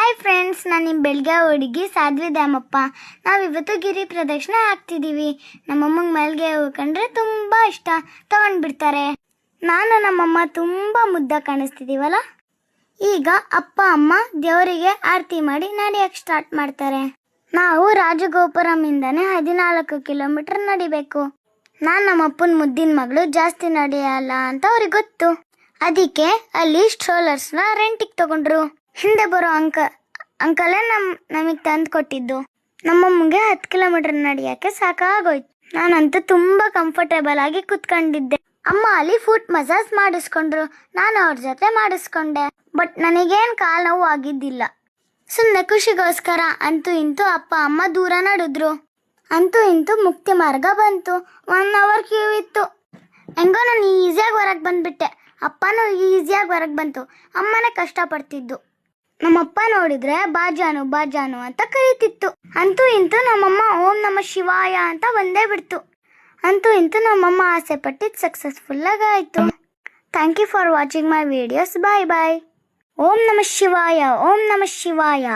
Hi friends, ನಾನು ನಿಮ್ಮ ಬೆಳಗ್ಗೆ ಹುಡುಗಿ ಸಾಧ್ವಿ ದ್ಯಾಮಪ್ಪ. ನಾವಿವತ್ತು ಗಿರಿ ಪ್ರದಕ್ಷಿಣೆ ಹಾಕ್ತಿದ್ದೀವಿ. ನಮ್ಮಮ್ಮಂಗೆ ಮಲ್ಲಿಗೆ ಹೂವು ಕಂಡ್ರೆ ತುಂಬ ಇಷ್ಟ, ತಗೊಂಡ್ಬಿಡ್ತಾರೆ. ನಾನು ನಮ್ಮಮ್ಮ ತುಂಬ ಮುದ್ದ ಕಾಣಿಸ್ತಿದ್ದೀವಲ್ಲ. ಈಗ ಅಪ್ಪ ಅಮ್ಮ ದೇವರಿಗೆ ಆರತಿ ಮಾಡಿ ನಡೆಯಕ್ಕೆ ಸ್ಟಾರ್ಟ್ ಮಾಡ್ತಾರೆ. ನಾವು ರಾಜಗೋಪುರಮಿಂದನೇ 14 ಕಿಲೋಮೀಟರ್ ನಡಿಬೇಕು. ನಾನು ನಮ್ಮಪ್ಪನ ಮುದ್ದಿನ ಮಗಳು, ಜಾಸ್ತಿ ನಡೆಯಲ್ಲ ಅಂತ ಅವ್ರಿಗೆ ಗೊತ್ತು. ಅದಕ್ಕೆ ಅಲ್ಲಿ ಸ್ಟ್ರೋಲರ್ಸ್ನ ರೆಂಟಿಗೆ ತಗೊಂಡ್ರು. ಹಿಂದೆ ಬರೋ ಅಂಕಲೇ ನಮಗೆ ತಂದು ಕೊಟ್ಟಿದ್ದು. ನಮ್ಮಮ್ಮಗೆ 10 ಕಿಲೋಮೀಟರ್ ನಡೆಯೋಕ್ಕೆ ಸಾಕಾಗೋಯ್ತು. ನಾನಂತೂ ತುಂಬ ಕಂಫರ್ಟೇಬಲ್ ಆಗಿ ಕೂತ್ಕೊಂಡಿದ್ದೆ. ಅಮ್ಮ ಅಲ್ಲಿ ಫುಟ್ ಮಸಾಜ್ ಮಾಡಿಸ್ಕೊಂಡ್ರು. ನಾನು ಅವ್ರ ಜೊತೆ ಮಾಡಿಸ್ಕೊಂಡೆ. ಬಟ್ ನನಗೇನು ಕಾಲು ನೋವು ಆಗಿದ್ದಿಲ್ಲ. ಸುಮ್ಮನೆ ಖುಷಿಗೋಸ್ಕರ ಅಂತೂ ಇಂತೂ ಅಪ್ಪ ಅಮ್ಮ ದೂರ ನಡೆದ್ರು. ಅಂತೂ ಇಂತೂ ಮುಕ್ತಿ ಮಾರ್ಗ ಬಂತು. 1 ಅವರ್ ಕ್ಯೂ ಇತ್ತು. ಹೆಂಗೋ ನಾನು ಈಸಿಯಾಗಿ ಹೊರಗೆ ಬಂದ್ಬಿಟ್ಟೆ. ಅಪ್ಪನೂ ಈಸಿಯಾಗಿ ಹೊರಗೆ ಬಂತು. ಅಮ್ಮನೇ ಕಷ್ಟಪಡ್ತಿದ್ದು. ನಮ್ಮಪ್ಪ ನೋಡಿದ್ರೆ ಬಾಜಾನು ಅಂತ ಕರೀತಿತ್ತು. ಅಂತೂ ಇಂತೂ ನಮ್ಮಮ್ಮ ಓಂ ನಮಃ ಶಿವಾಯ ಅಂತ ಒಂದೇ ಬಿಡ್ತು. ಅಂತೂ ಇಂತೂ ನಮ್ಮಮ್ಮ ಆಸೆ ಪಟ್ಟಿದ್ದು ಸಕ್ಸಸ್ಫುಲ್ ಆಗಾಯಿತು. Thank you for watching my videos. Bye bye. ಓಂ ನಮಃ ಶಿವಾಯ, ಓಂ ನಮಃ ಶಿವಾಯ.